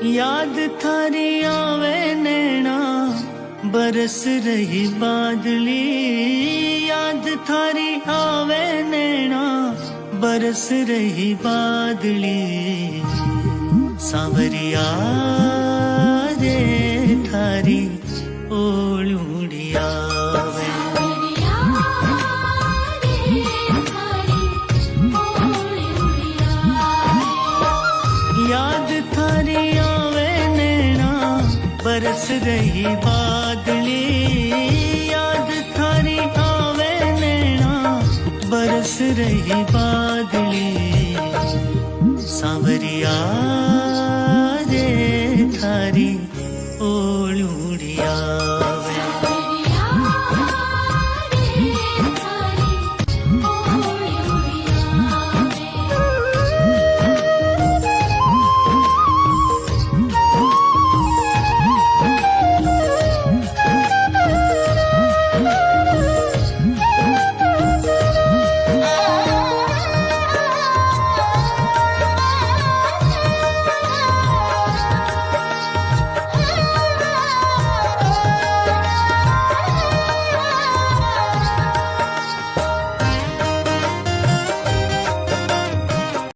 याद थारी आवे नैना बरस रही बादली, याद थारी आवे नैना बरस रही बादली। सांवरिया रे थारी ओळूंडिया वे, याद थारी आवे नैना बरस रही बादली, याद थारी आवे नैना बरस रही बादली। सांवरिया